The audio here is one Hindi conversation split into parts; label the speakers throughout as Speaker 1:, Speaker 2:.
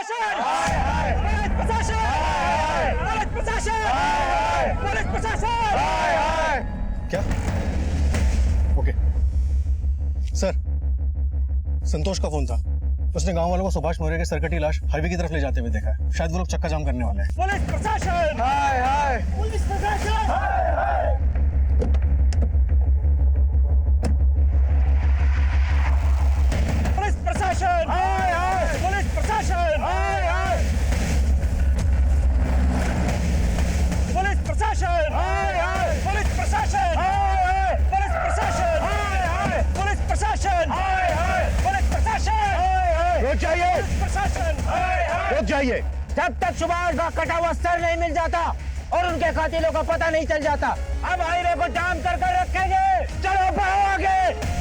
Speaker 1: प्रशासन, पुलिस प्रशासन, पुलिस प्रशासन, पुलिस प्रशासन।
Speaker 2: क्या? ओके सर, संतोष का फोन था। उसने गांव वालों को सुभाष मौर्य के सरकटी लाश हाईवे की तरफ ले जाते हुए देखा है। शायद वो लोग चक्का जाम करने वाले हैं।
Speaker 1: पुलिस प्रशासन, हाय हाय, पुलिस प्रशासन, हाय हाय, पुलिस प्रशासन, हाय हाय, पुलिस प्रशासन, हाय हाय, पुलिस प्रशासन, हाय हाय, पुलिस प्रशासन, हाय हाय, पुलिस प्रशासन, हाय हाय, पुलिस प्रशासन, हाय हाय, पुलिस प्रशासन, हाय हाय। रुक जाइए, पुलिस प्रशासन, हाय हाय, रुक जाइए।
Speaker 3: जब तक सुभाष का कटा हुआ सर नहीं मिल जाता और उनके कातिलों का पता नहीं चल जाता, अब हाईवे को जाम कर रखेंगे। चलो बढ़ो आगे।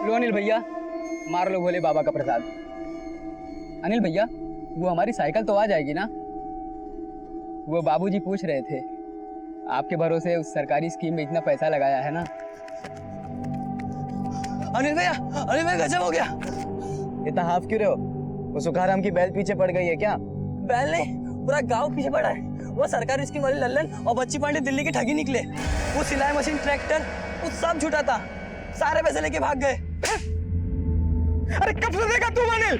Speaker 4: लो अनिल भैया, मार लो भोले बाबा का प्रसाद। अनिल भैया, वो हमारी साइकिल तो आ जाएगी ना? वो बाबूजी पूछ रहे थे, आपके भरोसे उस सरकारी स्कीम में इतना पैसा लगाया है ना।
Speaker 5: अनिल भैया गजब हो गया।
Speaker 3: इतना हाफ क्यों रहे हो? वो सुखाराम की बैल पीछे पड़ गई है क्या?
Speaker 5: बैल नहीं, पूरा गांव पीछे पड़ा है। वो सरकारी स्कीम वाले लल्लन और बच्ची पांडे दिल्ली की ठगी निकले। वो सिलाई मशीन, ट्रैक्टर, वो सब झूठा था। सारे पैसे लेके भाग गए।
Speaker 1: अरे कब से देगा तू अनिल?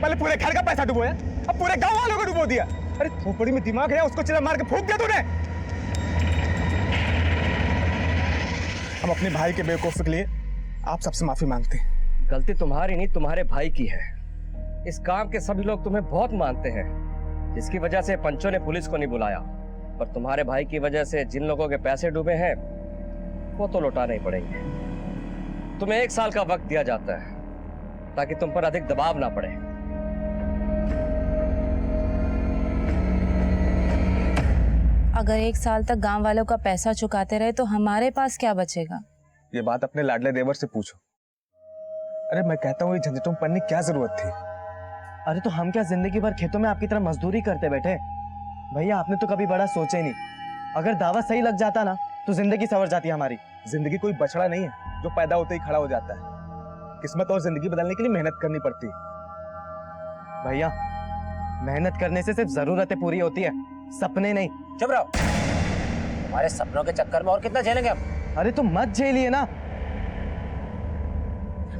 Speaker 1: पहले पूरे घर का पैसा डुबोया, अब पूरे गांव वालों को डुबो दिया। अरे खोपड़ी में दिमाग है, उसको चिल्ला मार के फूंक दिया तूने। हम अपने भाई के बेवकूफी के लिए आप सबसे माफी मांगते हैं।
Speaker 6: गलती तुम्हारी नहीं, तुम्हारे भाई की है। इस काम के सभी लोग तुम्हें बहुत मानते हैं, जिसकी वजह से पंचों ने पुलिस को नहीं बुलाया। पर तुम्हारे भाई की वजह से जिन लोगों के पैसे डूबे हैं वो तो लौटाने ही पड़ेंगे। तुम्हें 1 साल का वक्त दिया जाता है ताकि तुम पर अधिक दबाव ना पड़े।
Speaker 7: अगर 1 साल तक गांव वालों का पैसा चुकाते रहे तो हमारे पास क्या बचेगा?
Speaker 2: ये बात अपने लाडले देवर से पूछो। अरे मैं कहता हूँ ये झंझटों में पड़ने की क्या जरूरत थी?
Speaker 3: अरे तो हम क्या जिंदगी भर खेतों में आपकी तरह मजदूरी करते बैठे? भैया आपने तो कभी बड़ा सोचा ही नहीं। अगर दावा सही लग जाता ना तो जिंदगी संवर जाती हमारी।
Speaker 2: जिंदगी कोई बछड़ा नहीं है जो पैदा होते ही खड़ा हो जाता है। किस्मत और जिंदगी बदलने के लिए मेहनत करनी पड़ती है।
Speaker 3: भैया मेहनत करने से सिर्फ जरूरतें पूरी होती है, सपने नहीं।
Speaker 8: चुप रहो, तुम्हारे सपनों के चक्कर में और कितना झेलेंगे हम?
Speaker 3: अरे तुम मत झेलिए ना।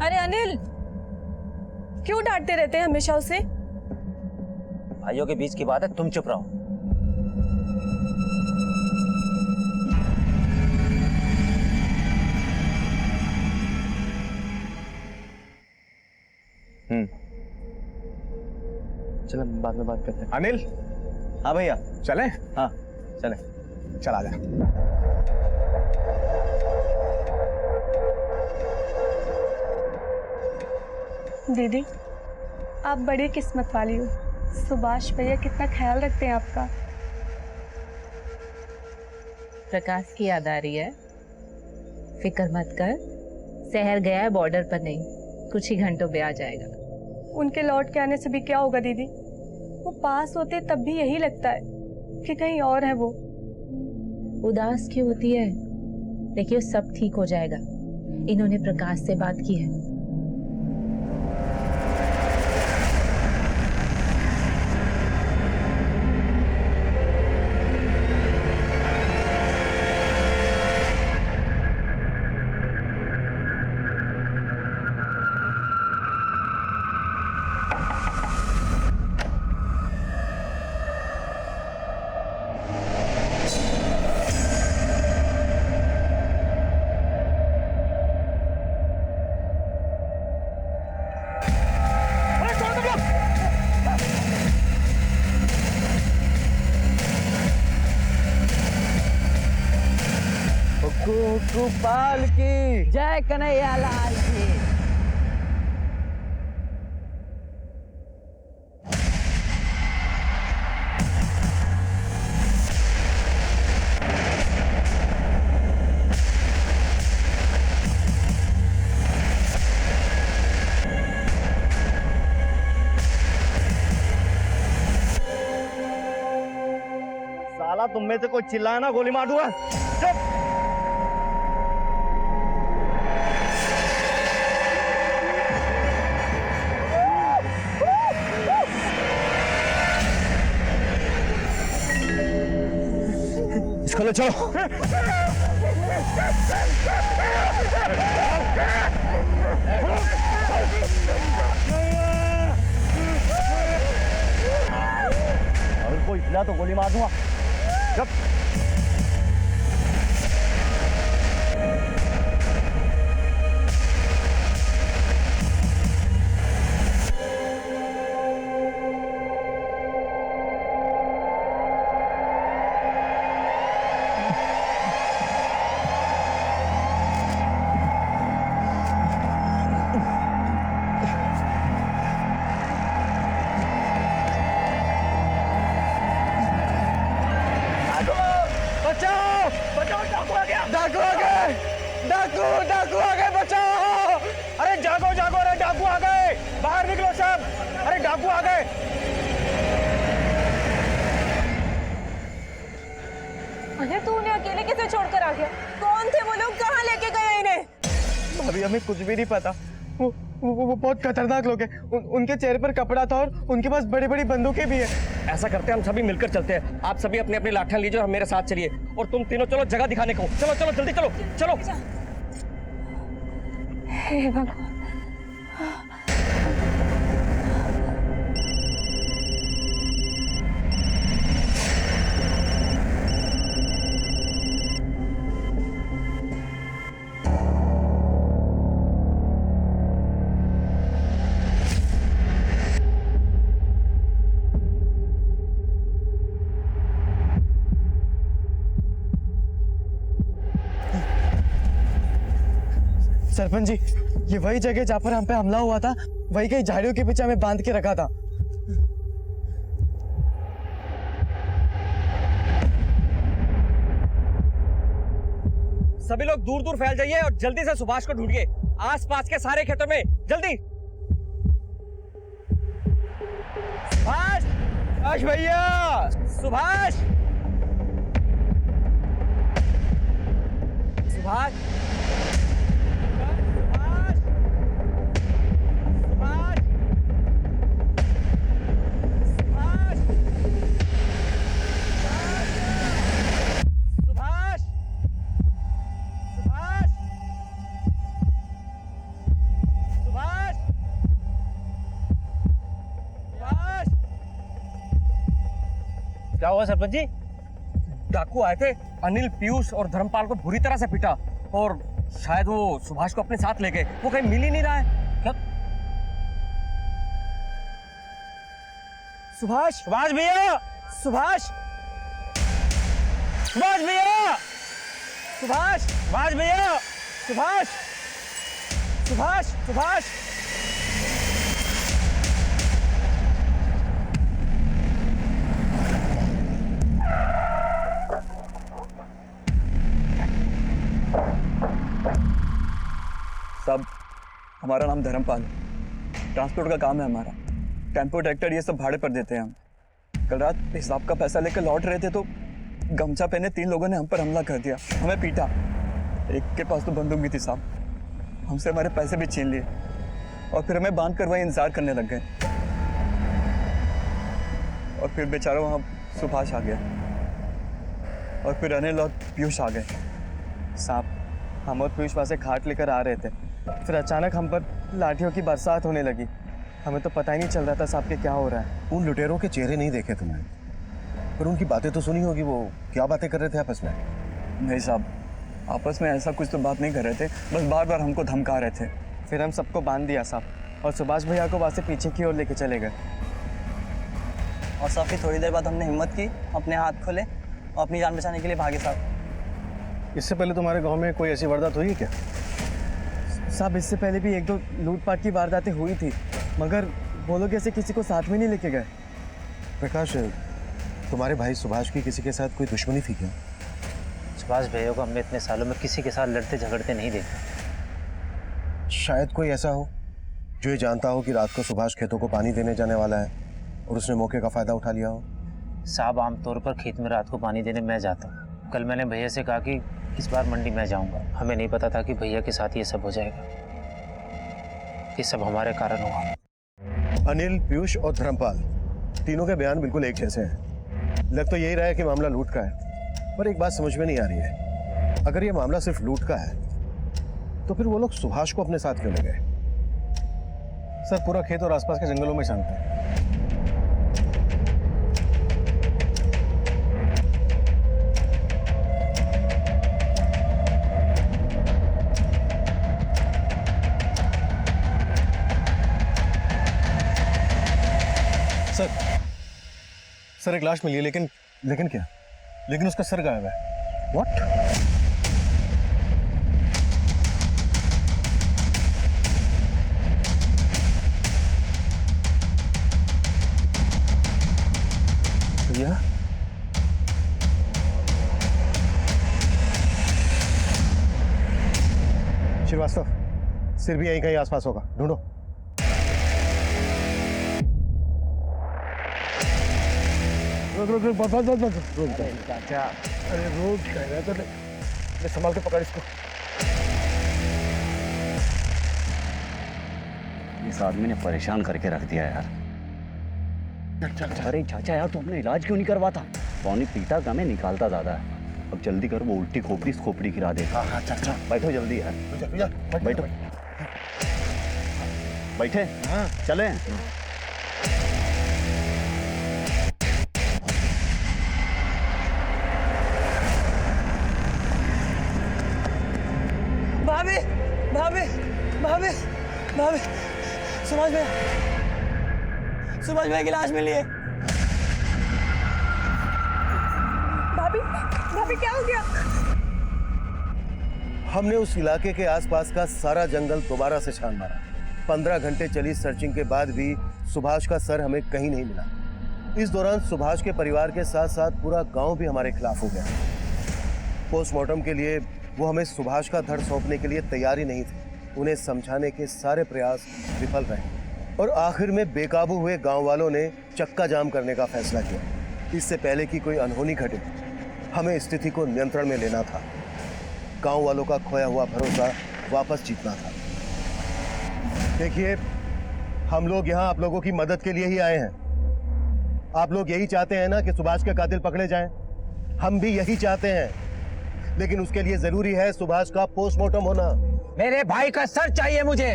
Speaker 7: अरे अनिल, क्यों डांटते रहते हैं हमेशा उसे?
Speaker 8: भाइयों के बीच की बात है, तुम चुप रहो।
Speaker 3: चलो बाद में बात करते हैं।
Speaker 2: अनिल,
Speaker 3: हाँ भैया
Speaker 2: चले?
Speaker 3: हाँ चले।
Speaker 2: चला जा।
Speaker 9: दीदी आप बड़ी किस्मत वाली हो। सुभाष भैया कितना ख्याल रखते हैं आपका।
Speaker 7: प्रकाश की याद आ रही है? फिक्र मत कर, शहर गया है बॉर्डर पर नहीं, कुछ ही घंटों में आ जाएगा।
Speaker 9: उनके लौट के आने से भी क्या होगा दीदी? वो पास होते तब भी यही लगता है कि कहीं और है वो।
Speaker 7: उदास क्यों होती है? देखिए सब ठीक हो जाएगा। इन्होंने प्रकाश से बात की है।
Speaker 3: गोपाल की
Speaker 5: जय कन्हैया लाल की।
Speaker 3: साला तुम में से कोई चिल्लाया ना गोली मार दूंगा। चुप।
Speaker 1: इसको ले चलो।
Speaker 3: अगर कोई हिला तो गोली मार दूंगा। चुप।
Speaker 1: डाकू आ गए, बचाओ! अरे जागो जागो, अरे डाकू आ गए, बाहर निकलो सब, अरे डाकू आ गए।
Speaker 9: अरे तू उन्हें अकेले कैसे छोड़कर आ गया? कौन थे वो लोग, कहाँ लेके गए इन्हें?
Speaker 3: अभी हमें कुछ भी नहीं पता। वो बहुत खतरनाक लोग हैं। उनके चेहरे पर कपड़ा था और उनके पास बड़ी बड़ी बंदूकें भी है।
Speaker 6: ऐसा करते हैं, हम सभी मिलकर चलते हैं। आप सभी अपने अपने लाठियां लीजिए और मेरे साथ चलिए, और तुम तीनों चलो जगह दिखाने को। चलो चलो जल्दी चलो चलो।
Speaker 9: हे भगवान।
Speaker 3: सरपंच जी, ये वही जगह जहाँ पर हम पे हमला हुआ था, वही कई झाड़ियों के पीछे हमें बांध के रखा था।
Speaker 6: सभी लोग दूर दूर फैल जाइए और जल्दी से सुभाष को ढूंढिए, आसपास के सारे खेतों में, जल्दी। सुभाष! सुभाष भैया! सुभाष! सुभाष!
Speaker 1: क्या हुआ सरपंच जी?
Speaker 6: डाकू आए थे, अनिल, पीयूष और धर्मपाल को बुरी तरह से पीटा और शायद वो सुभाष को अपने साथ ले गए। वो कहीं मिल ही नहीं रहा है। क्या?
Speaker 1: सुभाष! सुभाष भैया! सुभाष! सुभाष भैया! सुभाष! सुभाष भैया! सुभाष! सुभाष! सुभाष!
Speaker 5: साहब, हमारा नाम धर्मपाल है। ट्रांसपोर्ट का काम है हमारा। टेम्पो, ट्रैक्टर ये सब भाड़े पर देते हैं हम। कल रात हिसाब का पैसा लेकर लौट रहे थे तो गमछा पहने 3 लोगों ने हम पर हमला कर दिया, हमें पीटा। एक के पास तो बंदूक भी थी साहब। हमसे हमारे पैसे भी छीन लिए और फिर हमें बांध कर वहीं इंतजार करने लग गए। और फिर बेचारा वहाँ सुभाष आ गया और फिर अनिल और पीयूष आ गए।
Speaker 3: साहब, हम और पीयूष वहाँ से खाट लेकर आ रहे थे, फिर अचानक हम पर लाठियों की बरसात होने लगी। हमें तो पता ही नहीं चल रहा था साहब कि क्या हो रहा है।
Speaker 10: उन लुटेरों के चेहरे नहीं देखे तुमने, पर उनकी बातें तो सुनी होगी। वो क्या बातें कर रहे थे आपस में?
Speaker 5: नहीं साहब, आपस में ऐसा कुछ तो बात नहीं कर रहे थे, बस बार बार हमको धमका रहे थे।
Speaker 3: फिर हम सबको बांध दिया साहब और सुभाष भैया को वहाँ से पीछे की ओर लेके चले गए।
Speaker 5: और साहब फिर थोड़ी देर बाद हमने हिम्मत की, अपने हाथ खोले और अपनी जान बचाने के लिए भागे साहब।
Speaker 10: इससे पहले तुम्हारे गांव में कोई ऐसी वारदात हुई है क्या?
Speaker 3: साहब, इससे पहले भी 1-2 लूटपाट की वारदातें हुई थी, मगर वो लोग ऐसे किसी को साथ में नहीं लेके गए।
Speaker 10: प्रकाश, तुम्हारे भाई सुभाष की किसी के साथ कोई दुश्मनी थी क्या?
Speaker 8: सुभाष भैया को हमने इतने सालों में किसी के साथ लड़ते झगड़ते नहीं देखा।
Speaker 10: शायद कोई ऐसा हो जो ये जानता हो कि रात को सुभाष खेतों को पानी देने जाने वाला है और उसने मौके का फायदा उठा लिया हो।
Speaker 8: साहब आमतौर पर खेत में रात को पानी देने मैं जाता हूँ। कल मैंने भैया से कहा कि इस बार मंडी मैं जाऊँगा। हमें नहीं पता था कि भैया के साथ ये सब हो जाएगा। ये सब हमारे कारण हुआ।
Speaker 10: अनिल, पीयूष और धर्मपाल तीनों के बयान बिल्कुल एक जैसे हैं। लग तो यही रहा है कि मामला लूट का है, पर एक बात समझ में नहीं आ रही है। अगर ये मामला सिर्फ लूट का है तो फिर वो लोग सुभाष को अपने साथ क्यों ले गए?
Speaker 2: सर पूरा खेत और आसपास के जंगलों में शांत है। सर एक लाश मिली है, लेकिन
Speaker 10: क्या?
Speaker 2: लेकिन उसका सर गायब है।
Speaker 10: व्हाट?
Speaker 2: भैया
Speaker 10: श्रीवास्तव, सिर भी यहीं कहीं आसपास होगा, ढूंढो।
Speaker 1: चाचा, अरे रोड कह रहा था, ले संभाल के पकड़ इसको।
Speaker 11: इस आदमी ने परेशान करके रख दिया यार। अरे चाचा यार, तू अपना इलाज क्यों नहीं करवाता? पौनी पीता कम है, निकालता ज्यादा है। अब जल्दी कर, वो उल्टी खोपड़ी गिरा देगा।
Speaker 10: हाँ चाचा,
Speaker 11: बैठो जल्दी यार, बैठो बैठे।
Speaker 10: हाँ
Speaker 11: चले।
Speaker 3: भाभी भाभी भाभी भाभी, सुभाष भैया की लाश मिली है।
Speaker 9: भाभी भाभी क्या हो गया?
Speaker 10: हमने उस इलाके के आसपास का सारा जंगल दोबारा से छान मारा। 15 घंटे चली सर्चिंग के बाद भी सुभाष का सर हमें कहीं नहीं मिला। इस दौरान सुभाष के परिवार के साथ साथ पूरा गांव भी हमारे खिलाफ हो गया। पोस्टमार्टम के लिए वो हमें सुभाष का धड़ सौंपने के लिए तैयार ही नहीं थे। उन्हें समझाने के सारे प्रयास विफल रहे और आखिर में बेकाबू हुए गांव वालों ने चक्का जाम करने का फैसला किया। इससे पहले कि कोई अनहोनी घटे, हमें स्थिति को नियंत्रण में लेना था। गांव वालों का खोया हुआ भरोसा वापस जीतना था। देखिए, हम लोग यहाँ आप लोगों की मदद के लिए ही आए हैं। आप लोग यही चाहते हैं ना कि सुभाष के कातिल पकड़े जाएं? हम भी यही चाहते हैं, लेकिन उसके लिए जरूरी है सुभाष का पोस्टमार्टम होना।
Speaker 6: मेरे भाई का सर चाहिए मुझे।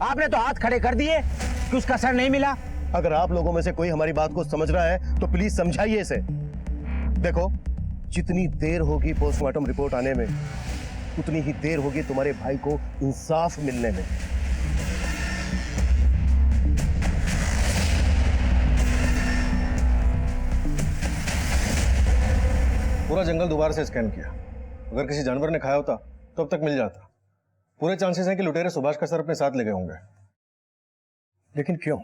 Speaker 6: आपने तो हाथ खड़े कर दिए कि उसका सर नहीं मिला।
Speaker 10: अगर आप लोगों में से कोई हमारी बात को समझ रहा है तो प्लीज समझाइए इसे। देखो, जितनी देर होगी पोस्टमार्टम रिपोर्ट आने में, उतनी ही देर होगी तुम्हारे भाई को इंसाफ मिलने में।
Speaker 2: पूरा जंगल दोबारा से स्कैन किया। अगर किसी जानवर ने खाया होता तो अब तक मिल जाता। पूरे चांसेस हैं कि लुटेरे सुभाष का सर अपने साथ ले गए होंगे।
Speaker 10: लेकिन क्यों?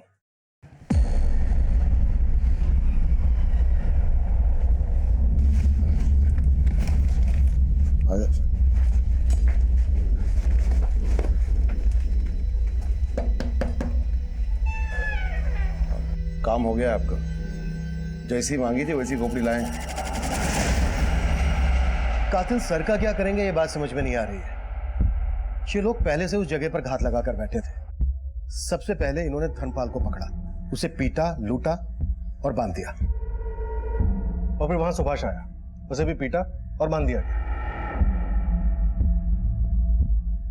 Speaker 11: काम हो गया आपका। जैसी मांगी थी वैसी खोपड़ी लाए।
Speaker 10: कातिल सर का क्या करेंगे ये बात समझ में नहीं आ रही है। ये लोग पहले से उस जगह पर घात लगाकर बैठे थे। सबसे पहले इन्होंने धर्मपाल को पकड़ा, उसे पीटा, लूटा और बांध दिया।
Speaker 2: और फिर वहां सुभाष आया, उसे भी पीटा और बांध दिया गया।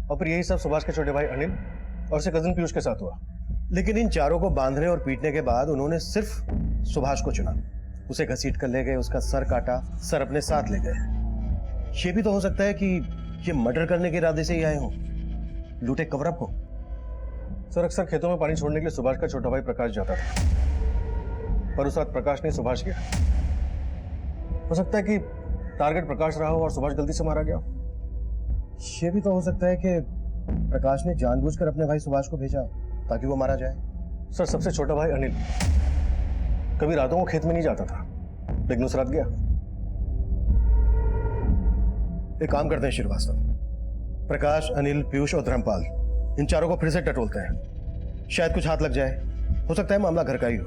Speaker 2: और फिर यही सब सुभाष के छोटे भाई अनिल और उसके कजिन पीयूष के साथ हुआ।
Speaker 10: लेकिन इन चारों को बांधने और पीटने के बाद उन्होंने सिर्फ सुभाष को चुना। उसे घसीट कर ले गए, उसका सर काटा, सर अपने साथ ले गए। ये भी तो हो सकता है कि ये मर्डर करने के इरादे से ही आए हों, लूटे कवरअप हो।
Speaker 2: सर, अक्सर खेतों में पानी छोड़ने के लिए सुभाष का छोटा भाई प्रकाश जाता था, पर उस रात प्रकाश ने सुभाष किया। हो सकता है कि टारगेट प्रकाश रहा हो और सुभाष गलती से मारा गया।
Speaker 10: ये भी तो हो सकता है कि प्रकाश ने जानबूझकर अपने भाई सुभाष को भेजा ताकि वो मारा जाए।
Speaker 2: सर, सबसे छोटा भाई अनिल कभी रातों को खेत में नहीं जाता था, लेकिन उस रात गया। एक काम करते हैं श्रीवास्तव, प्रकाश, अनिल, पीयूष और धर्मपाल, इन चारों को फिर से टटोलते हैं। शायद कुछ हाथ लग जाए। हो सकता है मामला घर का ही हो।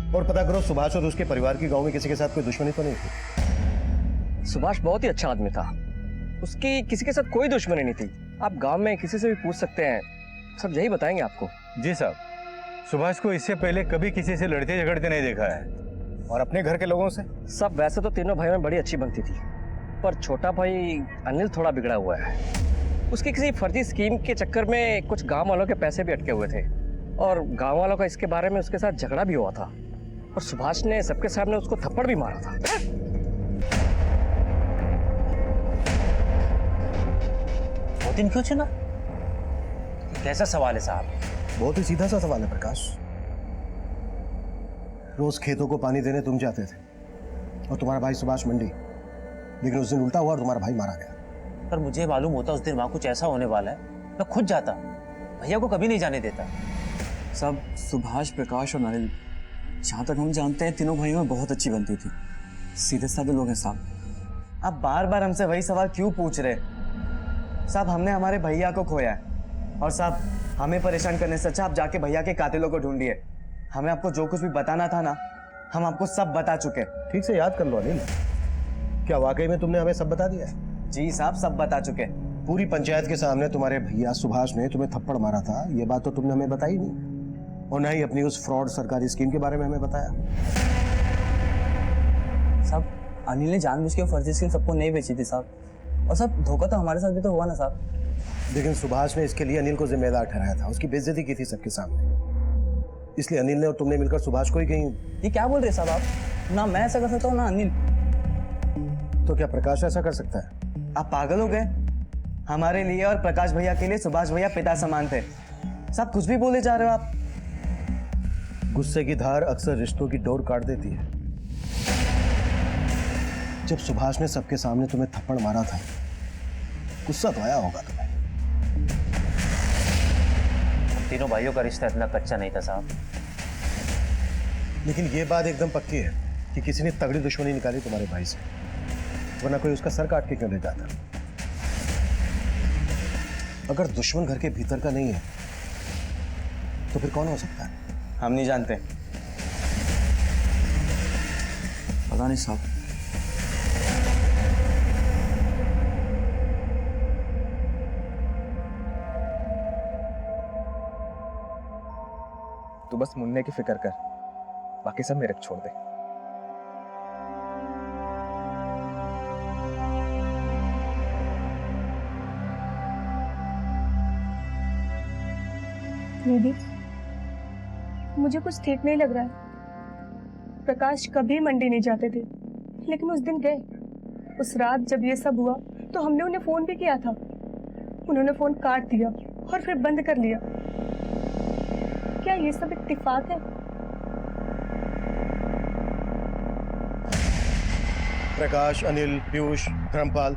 Speaker 10: और पता करो सुभाष और उसके परिवार की गांव में किसी के साथ कोई दुश्मनी तो नहीं थी।
Speaker 6: सुभाष बहुत ही अच्छा आदमी था, उसकी किसी के साथ कोई दुश्मनी नहीं थी। आप गांव में किसी से भी पूछ सकते हैं, सब यही बताएंगे आपको।
Speaker 1: जी साहब, सुभाष को इससे पहले कभी किसी से लड़ते झगड़ते नहीं देखा है। और अपने घर के लोगों से?
Speaker 6: सब वैसे तो तीनों भाइयों में बड़ी अच्छी बनती थी, पर छोटा भाई अनिल थोड़ा बिगड़ा हुआ है। उसकी किसी फर्जी स्कीम के चक्कर में कुछ गांव वालों के पैसे भी अटके हुए थे और गांव वालों का इसके बारे में उसके साथ झगड़ा भी हुआ था और सुभाष ने सबके सामने उसको थप्पड़ भी मारा था।
Speaker 8: वो दिन क्यों चुना? कैसा सवाल है साहब?
Speaker 10: बहुत ही सीधा सा सवाल है प्रकाश। रोज खेतों को पानी देने तुम जाते थे और तुम्हारा भाई सुभाष मंडी, लेकिन उस दिन उल्टा हुआ और तुम्हारा भाई मारा गया।
Speaker 8: पर मुझे मालूम होता उस दिन वहां कुछ ऐसा होने वाला है, मैं खुद जाता, भैया को कभी नहीं जाने देता।
Speaker 5: सब सुभाष, प्रकाश और अनिल, जहाँ तक हम जानते हैं तीनों भाइयों में बहुत अच्छी बनती थी। सीधे साधे लोग हैं साहब।
Speaker 3: आप बार बार हमसे वही सवाल क्यों पूछ रहे? साहब, हमने हमारे भैया को खोया है और साहब हमें परेशान करने से अच्छा आप जाके भैया के कातिलों को ढूंढिए। हमें आपको जो कुछ भी बताना था ना, हम आपको सब बता चुके।
Speaker 10: ठीक से याद कर लो अनिल, क्या वाकई में तुमने हमें सब बता दिया है?
Speaker 3: जी साहब, सब बता चुके।
Speaker 10: पूरी पंचायत के सामने तुम्हारे भैया सुभाष ने तुम्हें थप्पड़ मारा था, ये बात तो तुमने हमें बताई नहीं, और ना ही अपनी उस फ्रॉड सरकारी स्कीम के बारे में हमें बताया।
Speaker 5: साहब, अनिल ने जानबूझ के फर्जी स्कीम सबको नहीं बेची थी साहब, और सब धोखा तो हमारे साथ भी तो हुआ ना साहब।
Speaker 10: लेकिन सुभाष ने इसके लिए अनिल को जिम्मेदार ठहराया था, उसकी बेइज्जती की थी सबके सामने, इसलिए अनिल ने और तुमने मिलकर सुभाष को ही कहीं।
Speaker 5: ये क्या बोल रहे साहब आप? ना मैं ऐसा कर सकता हूँ ना अनिल।
Speaker 10: तो क्या प्रकाश ऐसा कर सकता है?
Speaker 3: आप पागल हो गए? हमारे लिए और प्रकाश भैया के लिए सुभाष भैया पिता समान थे। साहब कुछ भी बोले जा रहे हो आप।
Speaker 10: गुस्से की धार अक्सर रिश्तों की डोर काट देती है। जब सुभाष ने सबके सामने तुम्हें थप्पड़ मारा था, गुस्सा तो आया होगा तुम्हें।
Speaker 8: तीनों भाइयों का रिश्ता इतना कच्चा नहीं था साहब।
Speaker 10: लेकिन ये बात एकदम पक्की है कि किसी ने तगड़ी दुश्मनी निकाली तुम्हारे भाई से, वरना कोई उसका सर काट के क्यों ले जाता? अगर दुश्मन घर के भीतर का नहीं है तो फिर कौन हो सकता है?
Speaker 3: हम नहीं जानते।
Speaker 5: पता नहीं साहब।
Speaker 1: तू बस मुन्ने की फिक्र कर, बाकी सब मेरे को छोड़ दे।
Speaker 9: दीदी, मुझे कुछ ठीक नहीं लग रहा है। प्रकाश कभी मंडी नहीं जाते थे, लेकिन उस दिन गए। उस रात जब ये सब हुआ तो हमने उन्हें फोन भी किया था, उन्होंने फोन काट दिया और फिर बंद कर लिया। क्या ये सब इत्तेफाक है?
Speaker 10: प्रकाश, अनिल, पीयूष, धर्मपाल,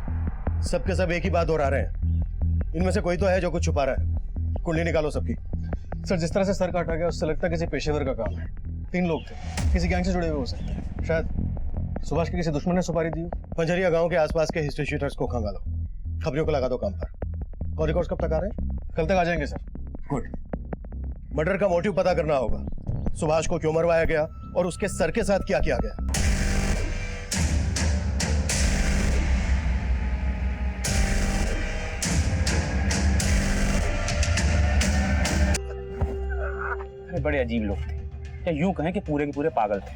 Speaker 10: सबके सब एक ही बात दोहरा रहे हैं। इनमें से कोई तो है जो कुछ छुपा रहा है। कुंडली निकालो सबकी।
Speaker 2: सर, जिस तरह से सर काटा गया उससे लगता है किसी पेशेवर का काम है। 3 लोग थे, किसी गैंग से जुड़े हुए हो सकते हैं। शायद सुभाष के किसी दुश्मन ने सुपारी दी हो।
Speaker 10: पंजरिया गांव के आसपास के हिस्ट्री शीटर्स को खंगालो, खबरियों को लगा दो काम पर। कॉल रिकॉर्ड्स कब तक आ रहे हैं?
Speaker 2: कल तक आ जाएंगे सर।
Speaker 10: गुड। मर्डर का मोटिव पता करना होगा, सुभाष को क्यों मरवाया गया और उसके सर के साथ क्या किया गया।
Speaker 8: बड़े अजीब लोग थे, या यूं कहें कि पूरे के पूरे पागल थे।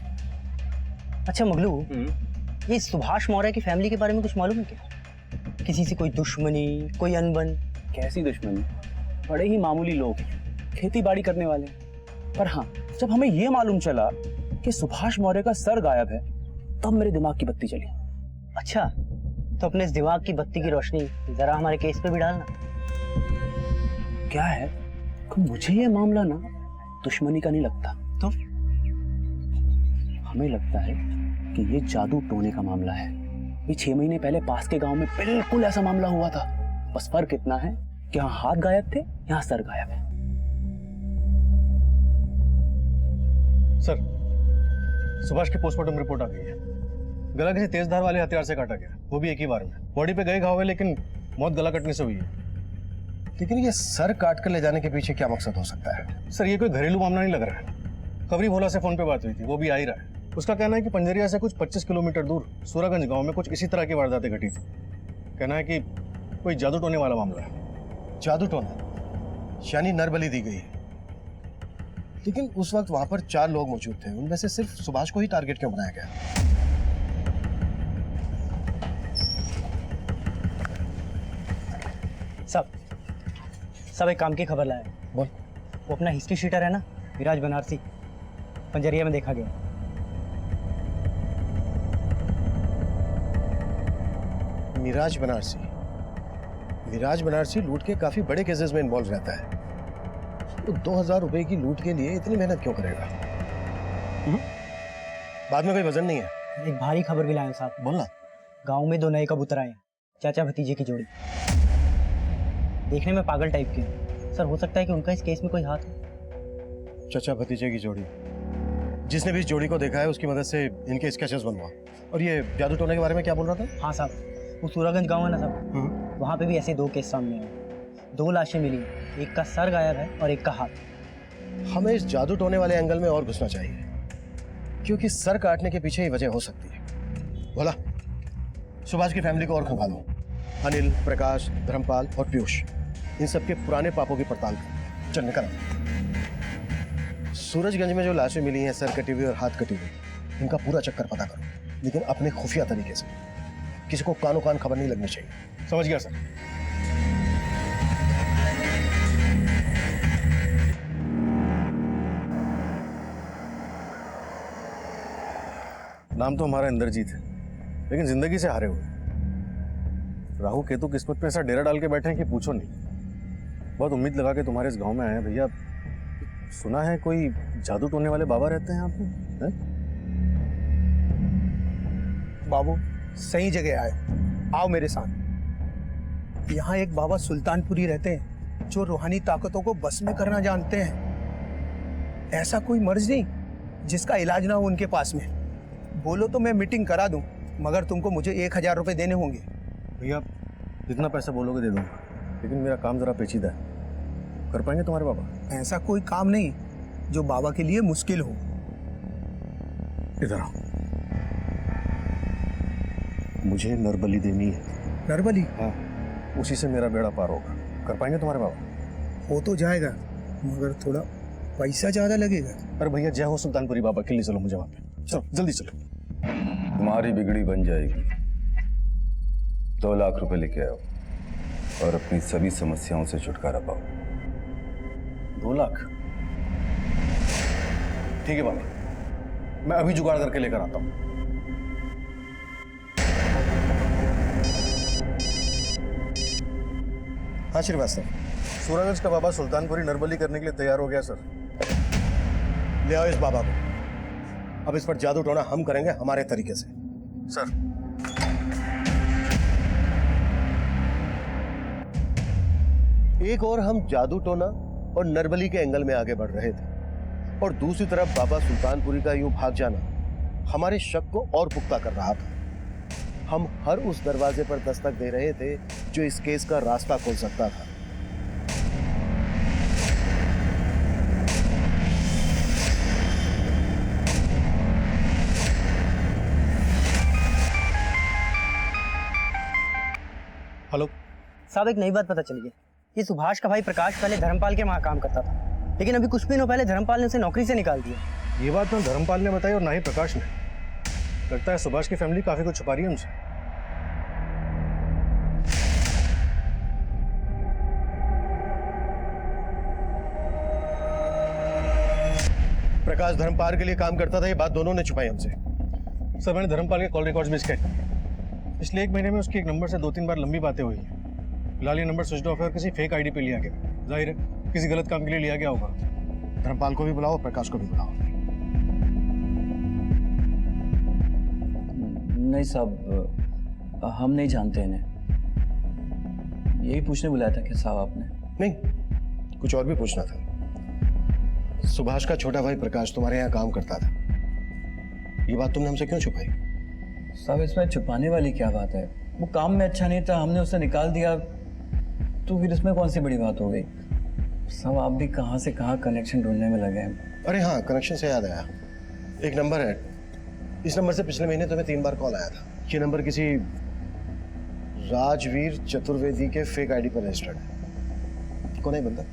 Speaker 11: अच्छा मगलू, ये सुभाष मौर्य की फैमिली के बारे में कुछ मालूम है क्या? किसी से कोई दुश्मनी, कोई अनबन?
Speaker 5: कैसी दुश्मनी? बड़े ही मामूली लोग, खेती बाड़ी करने वाले। पर हाँ, जब हमें ये मालूम चला कि सुभाष मौर्य का सर गायब है, तब मेरे दिमाग की बत्ती चली।
Speaker 11: अच्छा, तो अपने इस दिमाग की बत्ती की रोशनी जरा हमारे केस पे भी डालना।
Speaker 5: क्या है कि मुझे ये मामला ना दुश्मनी का नहीं लगता।
Speaker 11: तो
Speaker 5: हमें लगता है कि ये जादू टोने का मामला है। ये 6 महीने पहले पास के गांव में बिल्कुल ऐसा मामला हुआ था, बस फर्क इतना है कि यहाँ हाथ गायब थे, यहाँ सर गायब है।
Speaker 2: सर, सुभाष की पोस्टमार्टम रिपोर्ट आ गई है। गला किसी तेज धार वाले हथियार से काटा गया, वो भी एक ही बार में। बॉडी पे गए घाव है, लेकिन मौत गला कटने से हुई है।
Speaker 10: लेकिन ये सर काट कर ले जाने के पीछे क्या मकसद हो सकता है?
Speaker 2: सर, ये कोई घरेलू मामला नहीं लग रहा है। खबरी भोला से फोन पे बात हुई थी, वो भी आ ही रहा है। उसका कहना है कि पंजरिया से कुछ 25 किलोमीटर दूर सूरागंज गांव में कुछ इसी तरह की वारदातें घटी थी। कहना है कि कोई जादू टोने वाला मामला है।
Speaker 10: जादू टोना यानी नरबली दी गई है। लेकिन उस वक्त वहां पर 4 लोग मौजूद थे, उनमें से सिर्फ सुभाष को ही टारगेट क्यों बनाया गया?
Speaker 11: सब एक काम की खबर लाया।
Speaker 10: बोल।
Speaker 11: वो अपना हिस्ट्री शीटर है ना, विराज बनारसी, पंजरिया में देखा गया।
Speaker 10: मिराज बनारसी लूट के काफी बड़े केसेस में इन्वॉल्व रहता है। तो 2000 रुपए की लूट के लिए इतनी मेहनत क्यों करेगा? बाद में कोई वजन नहीं है।
Speaker 11: एक भारी खबर भी लाया साहब।
Speaker 10: बोलना।
Speaker 11: गांव में 2 नए कबूतर आए हैं, चाचा भतीजे की जोड़ी। देखने में पागल टाइप के हैं। सर, हो सकता है कि उनका इस केस में कोई हाथ हो।
Speaker 10: चाचा भतीजे की जोड़ी, जिसने भी इस जोड़ी को देखा है उसकी मदद से इनके स्केचेस बनवा। और ये जादू टोने के बारे में क्या बोल रहा था?
Speaker 11: हाँ साहब, वो सूरागंज गांव है ना साहब, वहाँ पे भी ऐसे 2 केस सामने आए। 2 लाशें मिली, एक का सर गायब है और एक का हाथ।
Speaker 10: हमें इस जादू टोने वाले एंगल में और घुसना चाहिए, क्योंकि सर काटने के पीछे ही वजह हो सकती है। बोला, सुभाष की फैमिली को और खंगालो। अनिल, प्रकाश, धर्मपाल और पीयूष, इन सबके पुराने पापों की पड़ताल कर। चल निकल। सूरजगंज में जो लाशें मिली हैं, सर कटी हुई और हाथ कटी हुई, इनका पूरा चक्कर पता करो, लेकिन अपने खुफिया तरीके से। किसी को कानो कान खबर नहीं लगनी चाहिए।
Speaker 2: समझ गया सर। नाम तो हमारा इंद्रजीत है, लेकिन जिंदगी से हारे हुए। राहु केतु किस्मत पे ऐसा डेरा डाल के बैठे हैं कि पूछो नहीं। बहुत उम्मीद लगा के तुम्हारे इस गांव में आए हैं भैया। सुना है कोई जादू टोने वाले बाबा रहते हैं आप में?
Speaker 12: बाबू सही जगह आए, आओ मेरे साथ। यहाँ एक बाबा सुल्तानपुरी रहते हैं जो रूहानी ताकतों को बस में करना जानते हैं। ऐसा कोई मर्ज नहीं जिसका इलाज ना हो उनके पास में। बोलो तो मैं मीटिंग करा दूं, मगर तुमको मुझे 1000 रुपए देने होंगे।
Speaker 2: भैया जितना पैसा बोलोगे दे दूंगा, लेकिन मेरा काम जरा पेचीदा है। कर पाएंगे तुम्हारे बाबा?
Speaker 12: ऐसा कोई काम नहीं जो बाबा के लिए मुश्किल हो।
Speaker 2: इधर आओ। मुझे नरबली देनी है।
Speaker 12: नरबली?
Speaker 2: हाँ, उसी से मेरा बेड़ा पार होगा। कर पाएंगे तुम्हारे बाबा?
Speaker 12: हो तो जाएगा, मगर थोड़ा पैसा ज्यादा लगेगा।
Speaker 2: अरे भैया जय हो सुल्तानपुरी बाबा के लिए, चलो मुझे वहां पे। चलो जल्दी चलो।
Speaker 13: तुम्हारी बिगड़ी बन जाएगी। 2 लाख रुपए लेके आओ और अपनी सभी समस्याओं से छुटकारा पाओ।
Speaker 2: 2 लाख? ठीक है बाबा, मैं अभी जुगाड़ करके लेकर आता हूँ। हाँ श्रीवास्तव, सूरजगंज का बाबा सुल्तानपुरी नरबली करने के लिए तैयार हो गया सर।
Speaker 10: ले आओ इस बाबा को। अब इस पर जादू टोना हम करेंगे हमारे तरीके से।
Speaker 2: सर
Speaker 10: एक और हम जादू टोना और नरबली के एंगल में आगे बढ़ रहे थे, और दूसरी तरफ बाबा सुल्तानपुरी का यूं भाग जाना हमारे शक को और पुख्ता कर रहा था। हम हर उस दरवाजे पर दस्तक दे रहे थे जो इस केस का रास्ता खोल सकता था।
Speaker 2: हेलो
Speaker 11: साहब, एक नई बात पता चली है। ये सुभाष का भाई प्रकाश पहले धर्मपाल के वहाँ काम करता था, लेकिन अभी कुछ दिनों पहले धर्मपाल ने उसे नौकरी से निकाल दिया।
Speaker 2: ये बात ना धर्मपाल ने बताई और ना ही प्रकाश ने। लगता है सुभाष की फैमिली काफी कुछ छुपा रही है हमसे।
Speaker 10: प्रकाश धर्मपाल के लिए काम करता था, ये बात दोनों ने छुपाई हमसे।
Speaker 2: सर मैंने धर्मपाल के कॉल रिकॉर्ड्स भी स्कैन किए। पिछले 1 महीने में उसके एक नंबर से 2-3 बार लंबी बातें हुई हैं। फिलहाल ये नंबर स्विच ऑफ है और किसी फेक आईडी पे लिया गया। जाहिर है किसी गलत काम के लिए लिया गया होगा।
Speaker 10: धर्मपाल को भी बुलाओ, प्रकाश को भी बुलाओ।
Speaker 5: नहीं साहब, हम नहीं जानते इन्हें। यही पूछने बुलाया था क्या साहब आपने?
Speaker 10: नहीं, कुछ और भी पूछना था। सुभाष का छोटा भाई प्रकाश तुम्हारे यहाँ काम करता था, ये बात तुमने हमसे क्यों छुपाई?
Speaker 5: साहब इसमें छुपाने वाली क्या बात है? वो काम में अच्छा नहीं था, हमने उसे निकाल दिया, तो फिर इसमें कौन सी बड़ी बात हो गई? साहब आप भी कहाँ से कहाँ कनेक्शन ढूंढने में लगे हैं।
Speaker 10: अरे हाँ, कनेक्शन से याद आया, एक नंबर है, इस नंबर से पिछले महीने तुम्हें 3 बार कॉल आया था। ये नंबर किसी राजवीर चतुर्वेदी के फेक आईडी पर रजिस्टर्ड है। कौन है बंदा?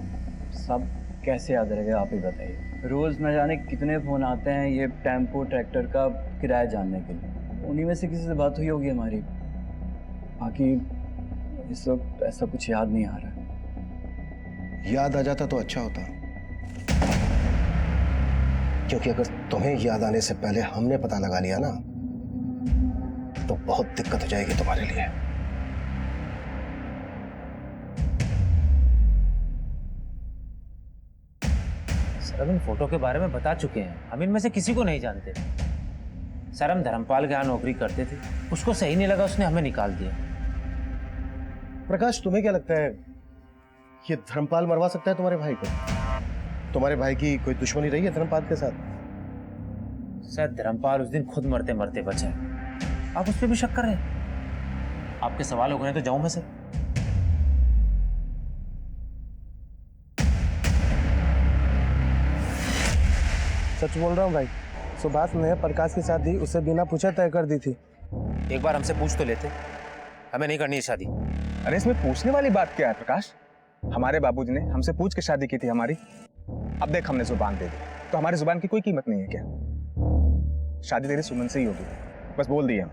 Speaker 5: सब कैसे याद रहेगा, आप ही बताइए। रोज न जाने कितने फोन आते हैं ये टेम्पो ट्रैक्टर का किराया जानने के लिए, उन्हीं में से किसी से बात हुई होगी हमारी। बाकी इस वक्त ऐसा कुछ याद नहीं आ रहा।
Speaker 10: याद आ जाता तो अच्छा होता, क्योंकि अगर तुम्हें याद आने से पहले हमने पता लगा लिया ना तो बहुत दिक्कत हो जाएगी तुम्हारे लिए।
Speaker 8: सर हम इन फोटो के बारे में बता चुके हैं, हम इनमें से किसी को नहीं जानते। सर हम धर्मपाल के यहाँ नौकरी करते थे, उसको सही नहीं लगा, उसने हमें निकाल दिया।
Speaker 10: प्रकाश, तुम्हें क्या लगता है ये धर्मपाल मरवा सकता है तुम्हारे भाई को? तुम्हारे भाई की कोई दुश्मनी रही है धर्मपाल के साथ?
Speaker 8: सर धर्मपाल उस दिन खुद मरते मरते बचा है, आप उस पर भी शक कर रहे हैं? आपके सवाल हो गए तो जाऊं मैं सर?
Speaker 12: सच बोल रहा हूँ भाई, सुभाष ने प्रकाश की शादी उसे बिना पूछे तय कर दी थी।
Speaker 8: एक बार हमसे पूछ तो लेते, हमें नहीं करनी है शादी।
Speaker 14: अरे इसमें पूछने वाली बात क्या है प्रकाश? हमारे बाबूजी ने हमसे पूछ के शादी की थी हमारी। अब देख हमने जुबान दे दी तो हमारी जुबान की कोई कीमत नहीं है क्या? शादी तेरी सुमन से ही होगी, बस बोल दिए हम।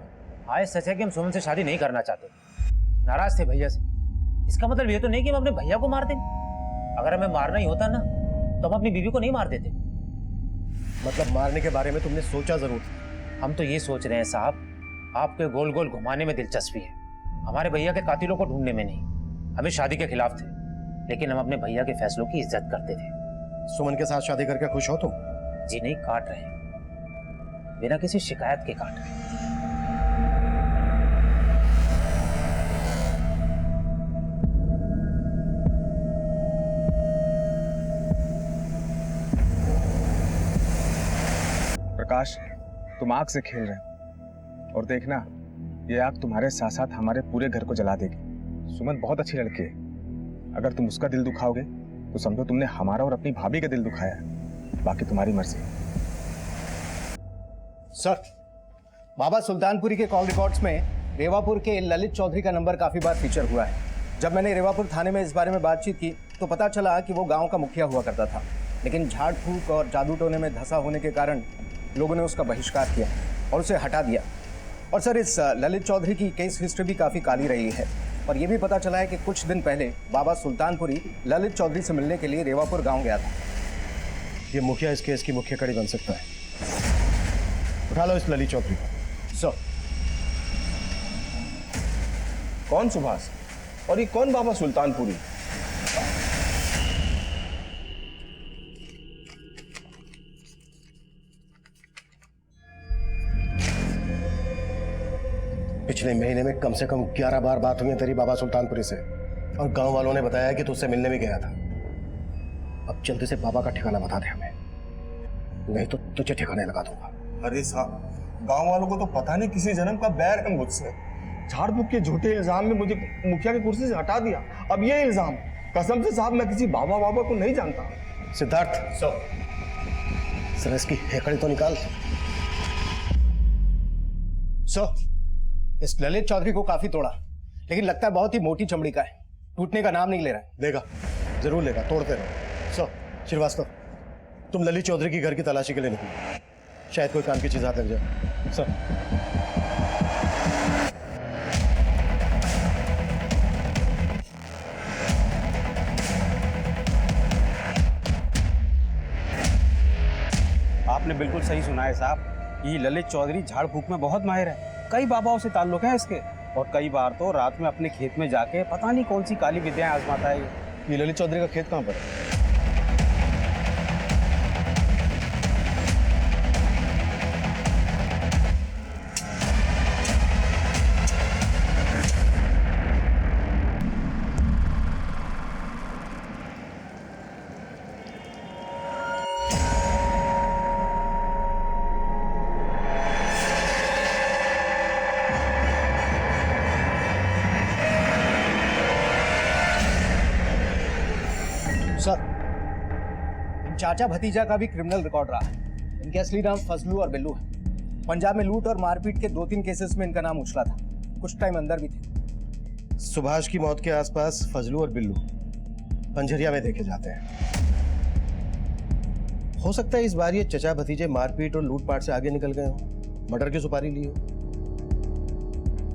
Speaker 8: हाँ सच है कि हम सुमन से शादी नहीं करना चाहते, नाराज थे भैया से। इसका मतलब ये तो नहीं कि हम अपने भैया को मार दें। अगर हमें मारना ही होता ना तो हम अपनी बीवी को नहीं मार देते।
Speaker 10: मतलब मारने के बारे में तुमने सोचा जरूर?
Speaker 8: हम तो ये सोच रहे हैं साहब, आपके गोल गोल घुमाने में दिलचस्पी है, हमारे भैया के कातिलों को ढूंढने में नहीं। हमें शादी के खिलाफ थे, लेकिन हम अपने भैया के फैसलों की इज्जत करते थे।
Speaker 10: सुमन के साथ शादी करके खुश हो तुम?
Speaker 8: जी नहीं, काट रहे हैं, बिना किसी शिकायत के काट रहे हैं।
Speaker 14: प्रकाश, तुम आग से खेल रहे हो और देखना ये आग तुम्हारे साथ साथ हमारे पूरे घर को जला देगी। सुमन बहुत अच्छी लड़की है, अगर तुम उसका दिल दुखाओगे तो समझो तुमने हमारा और अपनी भाभी का दिल दुखाया है। बाकी तुम्हारी मर्जी।
Speaker 12: सर, बाबा सुल्तानपुरी के कॉल रिकॉर्ड्स में रेवापुर के ललित चौधरी का नंबर काफी बार फीचर हुआ है। जब मैंने रेवापुर थाने में इस बारे में बातचीत की तो पता चला कि वो गांव का मुखिया हुआ करता था, लेकिन झाड़ फूक और जादू टोने में धंसा होने के कारण लोगों ने उसका बहिष्कार किया और उसे हटा दिया। और सर, इस ललित चौधरी की केस हिस्ट्री भी काफ़ी काली रही है और ये भी पता चला है कि कुछ दिन पहले बाबा सुल्तानपुरी ललित चौधरी से मिलने के लिए रेवापुर गांव गया था।
Speaker 10: ये मुखिया इस केस की मुख्य कड़ी बन सकता है। उठा लो इस ललित चौधरी को।
Speaker 12: सर।
Speaker 14: कौन सुभाष और ये कौन बाबा सुल्तानपुरी?
Speaker 10: पिछले महीने में कम से कम 11 बार बात हुई है तेरी बाबा सुल्तानपुरी से, और गांव वालों ने बताया कि तुझसे मिलने भी गया था। अब जल्दी से बाबा का ठिकाना बता दे हमें, नहीं तो तुझे ठिकाने लगा दूंगा।
Speaker 15: अरे साहब, गांव वालों को तो पता नहीं किसी जन्म का बैर है मुझसे। झाड़ फूक के झूठे इल्जाम में मुझे मुखिया की कुर्सी से हटा दिया। अब ये इल्जाम, कसम से साहब मैं किसी बाबा को नहीं जानता।
Speaker 10: सिद्धार्थ, सर इसकी हेकड़ी तो निकाल।
Speaker 12: सर, इस ललित चौधरी को काफी तोड़ा, लेकिन लगता है बहुत ही मोटी चमड़ी का है, टूटने का नाम नहीं ले रहा है।
Speaker 10: लेगा, जरूर लेगा, तोड़ते रहो। सर श्रीवास्तव, तुम ललित चौधरी की घर की तलाशी के लिए निकलो, शायद कोई काम की चीज हाथ लग जाए। सर।
Speaker 16: आपने बिल्कुल सही सुना है साहब, ये ललित चौधरी झाड़ फूक में बहुत माहिर है। कई बाबाओं से ताल्लुक है इसके, और कई बार तो रात में अपने खेत में जाके पता नहीं कौन सी काली विद्याएं आजमाता है।
Speaker 2: ये ललित चौधरी का खेत कहाँ पर है?
Speaker 12: सर,
Speaker 16: चाचा भतीजा का भी क्रिमिनल रिकॉर्ड रहा है। इनके असली नाम फजलू और बिल्लू है। पंजाब में लूट और मारपीट के 2-3 केसेस में इनका नाम उछला था। कुछ टाइम अंदर भी थे।
Speaker 10: सुभाष की मौत के आसपास फजलू और बिल्लू पंजरिया में देखे जाते हैं। हो सकता है इस बार ये चचा भतीजे मारपीट और लूटपाट से आगे निकल गए हो, मर्डर की सुपारी ली हो।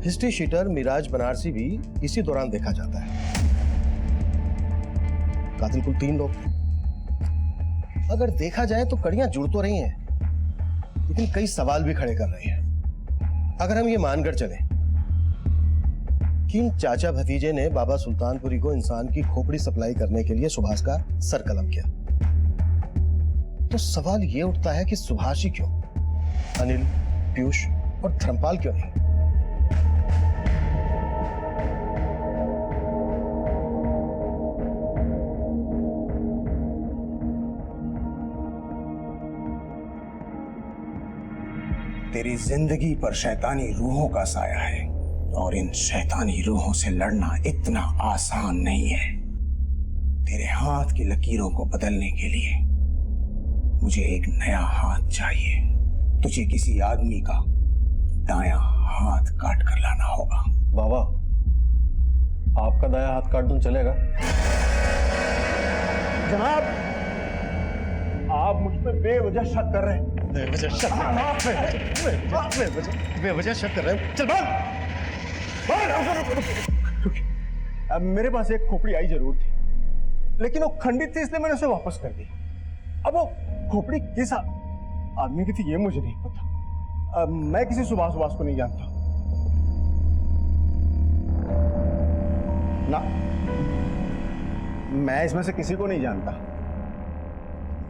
Speaker 10: हिस्ट्री शीटर मिराज बनारसी भी इसी दौरान देखा जाता है। कातिल कुल 3 लोग थे। अगर देखा जाए तो कड़ियां जुड़ तो रही हैं, लेकिन कई सवाल भी खड़े कर रही हैं। अगर हम ये मानकर चलें कि इन चाचा भतीजे ने बाबा सुल्तानपुरी को इंसान की खोपड़ी सप्लाई करने के लिए सुभाष का सर कलम किया, तो सवाल ये उठता है कि सुभाष ही क्यों, अनिल, पीयूष और धर्मपाल क्यों नहीं?
Speaker 16: तेरी जिंदगी पर शैतानी रूहों का साया है और इन शैतानी रूहों से लड़ना इतना आसान नहीं है। तेरे हाथ की लकीरों को बदलने के लिए मुझे एक नया हाथ चाहिए। तुझे किसी आदमी का दायां हाथ काट कर लाना होगा।
Speaker 2: बाबा, आपका दायां हाथ काट दूं चलेगा?
Speaker 15: जनाब, आप मुझ पर बेवजह शक कर रहे हैं।
Speaker 10: बेवजह शक कर रहे हैं? चल भाग।
Speaker 15: अब मेरे पास एक खोपड़ी आई जरूर थी, लेकिन वो खंडित थी, इसलिए मैंने उसे वापस कर दी। अब वो खोपड़ी किस आदमी की थी ये मुझे नहीं पता। अब मैं किसी सुभाष को नहीं जानता ना, मैं इसमें से किसी को नहीं जानता।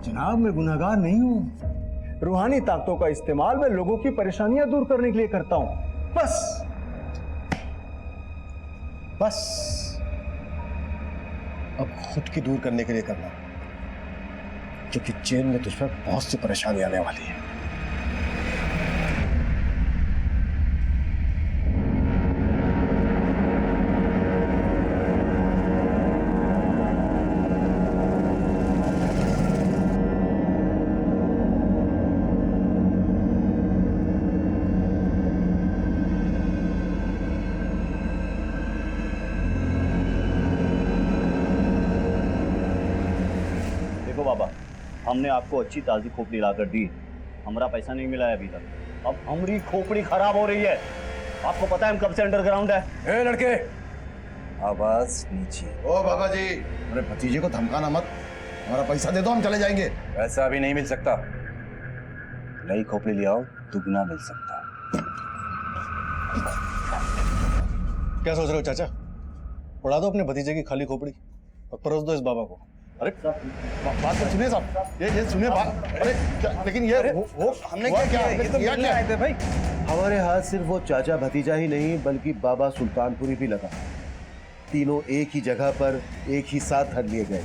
Speaker 15: जनाब, मैं गुनहगार नहीं हूं। रूहानी ताकतों का इस्तेमाल मैं लोगों की परेशानियां दूर करने के लिए करता हूं, बस।
Speaker 10: अब खुद की दूर करने के लिए करना, क्योंकि जेल में तुझ पर बहुत सी परेशानी आने वाली है।
Speaker 17: बाबा, हमने आपको अच्छी ताजी खोपड़ी लाकर दी, हमारा पैसा नहीं मिला है अभी तक। अब हमारी खोपड़ी खराब हो रही है। आपको पता है हम कब से अंडरग्राउंड है।
Speaker 10: ए लड़के, आवाज नीचे। ओ बाबा जी, अरे भतीजे को धमकाना मत। हमारा पैसा दे दो, हम चले जाएंगे।
Speaker 13: पैसा अभी नहीं मिल सकता।
Speaker 17: नई खोपड़ी ले आओ, दुगना मिल सकता।
Speaker 2: क्या सोच रहे हो चाचा? उड़ा दो अपने भतीजे की खाली खोपड़ी और परोस दो इस बाबा को।
Speaker 10: अरे बात तो सुनिए साहब, ये सुनिए बात। अरे लेकिन ये वो हमने क्या आए थे भाई? हमारे हाथ सिर्फ वो चाचा भतीजा ही नहीं, बल्कि बाबा सुल्तानपुरी भी लगा। तीनों एक ही जगह पर एक ही साथ धर लिए गए।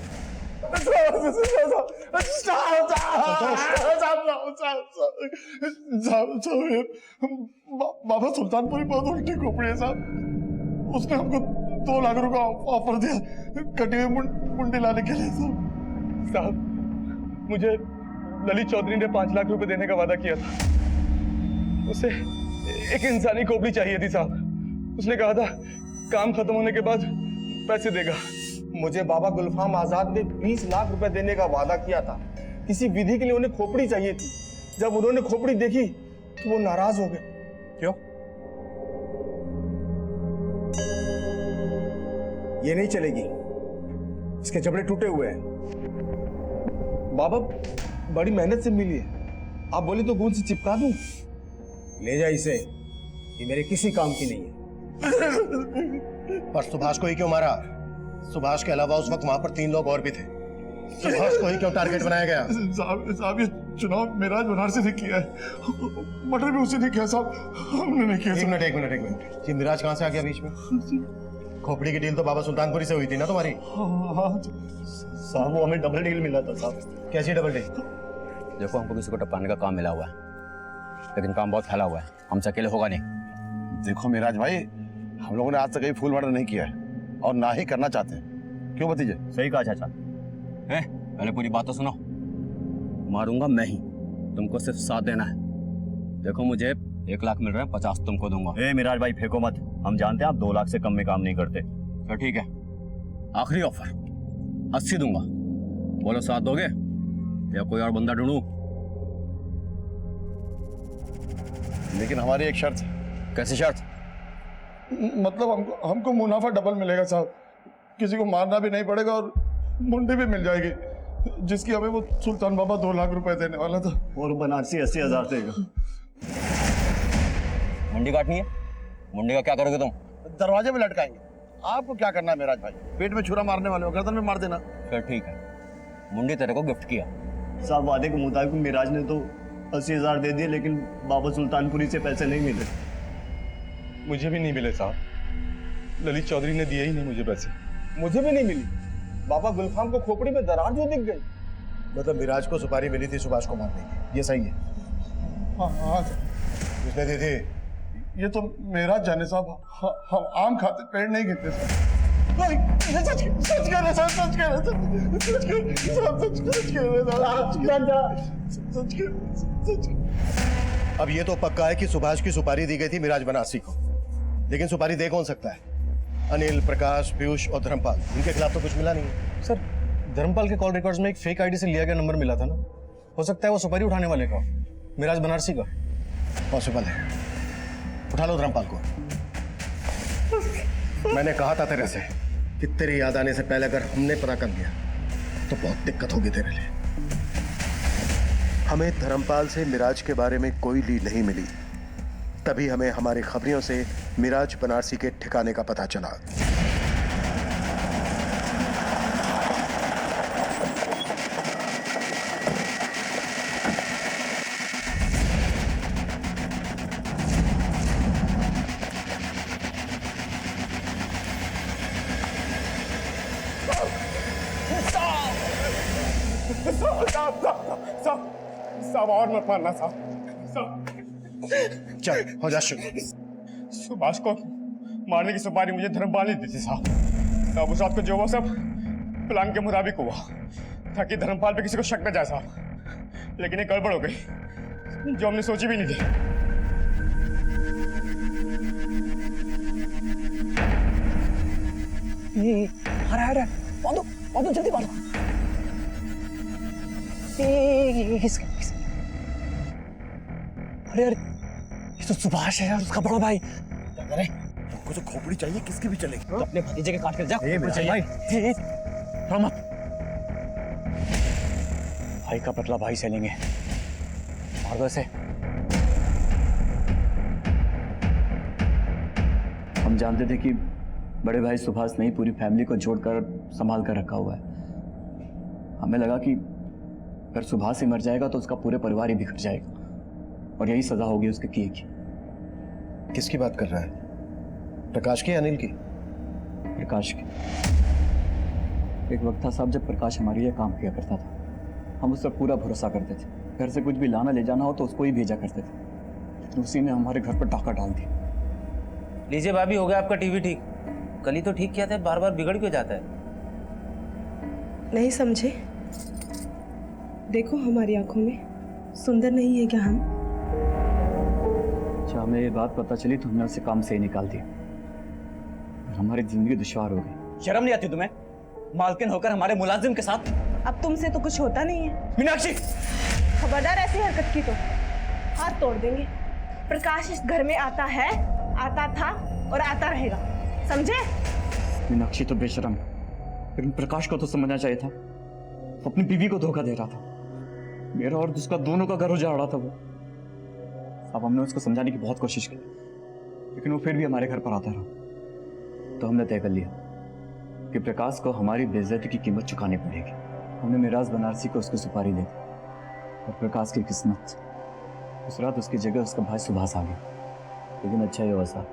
Speaker 15: बाबा सुल्तानपुरी बहुत उल्टी खोपड़ी है साहब। उसने हमको 2 लाख रुपए ऑफर दिया कटी हुई मुंडी लाने के लिए। साहब, मुझे ललित चौधरी ने 5 लाख रुपए देने का वादा किया था। उसे एक इंसानी खोपड़ी चाहिए थी साहब। उसने कहा था काम खत्म होने के बाद पैसे देगा। मुझे बाबा गुलफाम आजाद ने 20 लाख रुपए देने का वादा किया था। किसी विधि के लिए उन्हें खोपड़ी चाहिए थी। जब उन्होंने खोपड़ी देखी तो वो नाराज हो गए। क्यों? ये नहीं चलेगी, इसके जबड़े टूटे हुए हैं। बाबा बड़ी मेहनत से मिली है, आप बोले तो गूंद से चिपका दूं। ले जा इसे, ये मेरे किसी काम की नहीं है।
Speaker 10: पर सुभाष को ही क्यों मारा? सुभाष के अलावा उस वक्त वहां पर 3 लोग और भी थे। सुभाष को ही क्यों टारगेट बनाया गया?
Speaker 15: साहब, ये चुनाव मिराज बनारसी ने किया है, मर्डर भी उसी ने किया साहब, हमने नहीं किया।
Speaker 10: एक मिनट, ये मिराज कहाँ से आ गया बीच में? खोपड़ी की डील तो बाबा सुल्तानपुरी से हुई थी ना तुम्हारी?
Speaker 17: साहब, वो हमें डबल डील मिला था साहब।
Speaker 10: कैसी डबल डील?
Speaker 18: देखो, हमको किसी को टपकाने का काम मिला हुआ है, लेकिन काम बहुत फैला हुआ है, हमसे अकेले होगा नहीं।
Speaker 19: देखो मिराज भाई, हम लोगों ने आज तक कहीं फुल मर्डर नहीं किया है और ना ही करना चाहते हैं। क्यों भतीजे?
Speaker 18: सही कहा चाचा। पहले पूरी बात तो सुनो। मारूंगा मैं ही, तुमको सिर्फ साथ देना है। देखो मुझे 1 लाख मिल रहा है, 50 तुमको दूंगा।
Speaker 17: ए मिराज भाई फेंको मत, हम जानते हैं आप 2 लाख से कम में काम नहीं करते।
Speaker 18: तो ठीक है, आखिरी ऑफर 80 दूंगा। बोलो साथ दोगे या कोई और बंदा ढूंढूं?
Speaker 19: लेकिन हमारी एक शर्त है।
Speaker 18: कैसी शर्त?
Speaker 15: मतलब हमको मुनाफा डबल मिलेगा साहब, किसी को मारना भी नहीं पड़ेगा और मुंडी भी मिल जाएगी, जिसकी हमें वो सुल्तान बाबा 2 लाख रुपए देने वाला था।
Speaker 17: और बनारसी 80,000 देगा।
Speaker 18: मुंडी काटनी है? मुंडी का क्या करोगे तुम?
Speaker 19: दरवाजे में लटकाएंगे। आपको क्या करना है मिराज भाई? पेट में छुरा मारने वाले हो, गर्दन में मार देना।
Speaker 18: फिर ठीक है, मुंडी तेरे को गिफ्ट किया।
Speaker 17: साहब वादे के मुताबिक मिराज ने तो 80,000 दे दिए, लेकिन बाबा सुल्तानपुरी से पैसे नहीं मिले।
Speaker 15: मुझे भी नहीं मिले साहब, ललित चौधरी ने दिए ही नहीं मुझे पैसे।
Speaker 12: मुझे भी नहीं मिली। बाबा गुलफाम को खोपड़ी में दरार जो दिख गई।
Speaker 10: मतलब मिराज को सुपारी मिली थी सुभाष को मारने की, ये सही है?
Speaker 15: हाँ
Speaker 10: किसने दी थी?
Speaker 15: ये तो मेरा जाने साहब, हम आम खाते पेड़ नहीं गिरते साहब। सच कह रहे साहब, सच कह रहे साहब, सच कह रहे साहब, सच कह रहे।
Speaker 10: अब ये तो पक्का है कि सुभाष की सुपारी दी गई थी मिराज बनारसी को, लेकिन सुपारी दे कौन सकता है? अनिल, प्रकाश, पीयूष और धर्मपाल, इनके खिलाफ तो कुछ मिला नहीं है।
Speaker 2: सर, धर्मपाल के कॉल रिकॉर्ड्स में एक फेक आईडी से लिया गया नंबर मिला था ना, हो सकता है वो सुपारी उठाने वाले का, मिराज बनारसी का।
Speaker 10: पॉसिबल है, उठा लो धर्मपाल को। मैंने कहा था तेरे से कि तेरी याद आने से पहले अगर हमने पता कर लिया तो बहुत दिक्कत होगी तेरे लिए। हमें धर्मपाल से मिराज के बारे में कोई लीड नहीं मिली, तभी हमें हमारी खबरियों से मिराज बनारसी के ठिकाने का पता चला।
Speaker 15: साहब और मत मारना साहब।
Speaker 10: चल हो जा शुरू।
Speaker 15: सुभाष को मारने की सुपारी मुझे धर्मपाल ने दी थी साहब। उस रात को जो वो सब प्लान के मुताबिक हुआ, ताकि धर्मपाल पे किसी को शक न जाए साहब। लेकिन एक गड़बड़ हो गई जो हमने सोची भी नहीं थी।
Speaker 1: मारो जल्दी मारो। अरे ये तो सुभाष है यार, उसका बड़ा भाई। क्या करें?
Speaker 10: तुमको जो खोपड़ी चाहिए किसकी भी चलेगी।
Speaker 1: तो अपने भतीजे के काट कर जा।
Speaker 10: भाई
Speaker 1: भाई का बदला भाई से लेंगे, मार दो इसे।
Speaker 5: हम जानते थे कि बड़े भाई सुभाष ने पूरी फैमिली को जोड़कर संभाल कर रखा हुआ है। हमें लगा कि अगर सुभाष ही मर जाएगा तो उसका पूरे परिवार ही बिखर जाएगा, और यही सजा होगी उसके किए की।
Speaker 10: किसकी बात कर रहा है? प्रकाश की, अनिल की?
Speaker 5: प्रकाश की। एक वक्त था साहब जब प्रकाश हमारे लिए काम किया करता था। हम उस पर पूरा भरोसा करते थे। घर से कुछ भी लाना ले जाना हो तो उसको ही भेजा करते थे, लेकिन उसी ने हमारे घर पर डाका डाल दिया।
Speaker 8: लीजिए भाभी, हो गया आपका टीवी ठीक। कल ही तो ठीक किया था, बार बार बिगड़ क्यों जाता है?
Speaker 9: नहीं समझे? देखो हमारी आंखों में सुंदर नहीं है क्या हम?
Speaker 5: अच्छा, हमें ये बात पता चली तो हमने उसे काम से ही निकाल दिया। हमारी जिंदगी दुश्वार हो गई।
Speaker 1: शर्म नहीं आती तुम्हें? मालकिन होकर हमारे मुलाजिम के साथ।
Speaker 9: अब तुमसे तो कुछ होता नहीं है।
Speaker 1: मीनाक्षी,
Speaker 9: खबरदार ऐसी हरकत की तो हाथ तोड़ देंगे। प्रकाश इस घर में आता है, आता था और आता रहेगा, समझे?
Speaker 5: मीनाक्षी तो बेशरम, लेकिन प्रकाश को तो समझना चाहिए था। वो अपनी बीवी को धोखा दे रहा था। मेरा और उसका दोनों का घर उजाड़ रहा था वो। अब हमने उसको समझाने की बहुत कोशिश की, लेकिन वो फिर भी हमारे घर पर आता रहा। तो हमने तय कर लिया कि प्रकाश को हमारी बेइज्जती की कीमत चुकानी पड़ेगी। हमने मिराज बनारसी को उसको सुपारी दी, और प्रकाश की किस्मत, उस रात उसकी जगह उसका भाई सुभाष आ गया। लेकिन अच्छा ही हुआ साहब,